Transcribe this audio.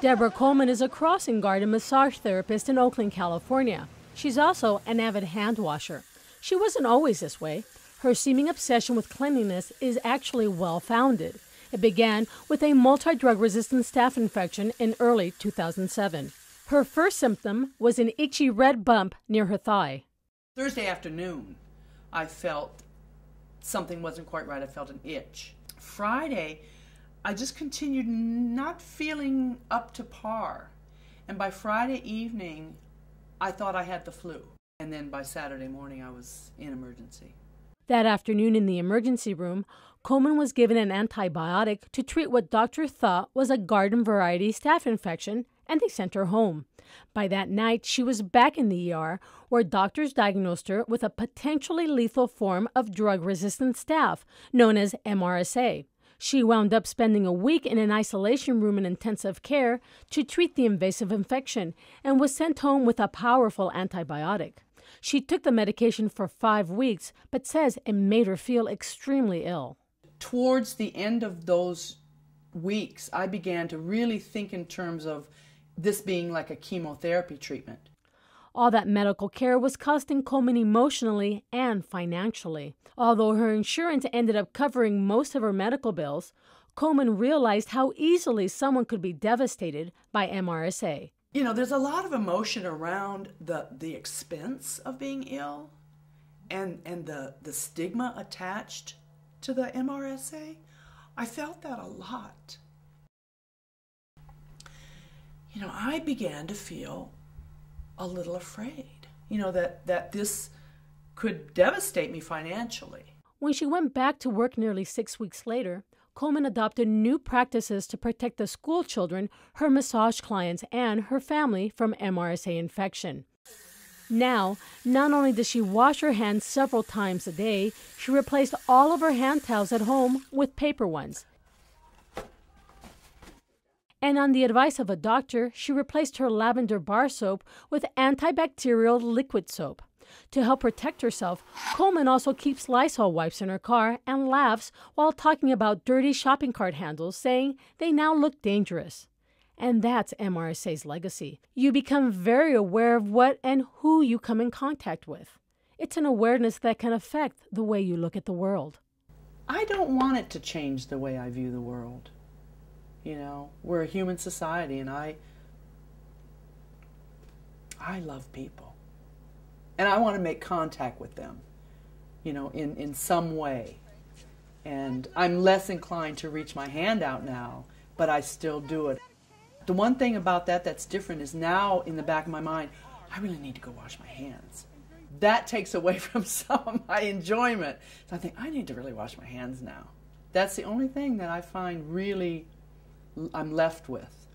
Deborah Coleman is a crossing guard and massage therapist in Oakland, California. She's also an avid hand washer. She wasn't always this way. Her seeming obsession with cleanliness is actually well-founded. It began with a multi-drug resistant staph infection in early 2007. Her first symptom was an itchy red bump near her thigh. Thursday afternoon, I felt something wasn't quite right. I felt an itch. Friday, I just continued not feeling up to par. And by Friday evening, I thought I had the flu. And then by Saturday morning, I was in emergency. That afternoon in the emergency room, Coleman was given an antibiotic to treat what doctors thought was a garden variety staph infection, and they sent her home. By that night, she was back in the ER, where doctors diagnosed her with a potentially lethal form of drug-resistant staph, known as MRSA. She wound up spending a week in an isolation room in intensive care to treat the invasive infection and was sent home with a powerful antibiotic. She took the medication for 5 weeks, but says it made her feel extremely ill. Towards the end of those weeks, I began to really think in terms of this being like a chemotherapy treatment. All that medical care was costing Coleman emotionally and financially. Although her insurance ended up covering most of her medical bills, Coleman realized how easily someone could be devastated by MRSA. You know, there's a lot of emotion around the expense of being ill and the stigma attached to the MRSA. I felt that a lot. You know, I began to feel a little afraid, you know, that this could devastate me financially. When she went back to work nearly 6 weeks later, Coleman adopted new practices to protect the school children, her massage clients, and her family from MRSA infection. Now, not only does she wash her hands several times a day, she replaced all of her hand towels at home with paper ones. And on the advice of a doctor, she replaced her lavender bar soap with antibacterial liquid soap. To help protect herself, Coleman also keeps Lysol wipes in her car and laughs while talking about dirty shopping cart handles, saying they now look dangerous. And that's MRSA's legacy. You become very aware of what and who you come in contact with. It's an awareness that can affect the way you look at the world. I don't want it to change the way I view the world. You know, we're a human society, and I love people. And I want to make contact with them, you know, in some way. And I'm less inclined to reach my hand out now, but I still do it. The one thing about that that's different is now in the back of my mind, I really need to go wash my hands. That takes away from some of my enjoyment. So I think, I need to really wash my hands now. That's the only thing that I find really I'm left with.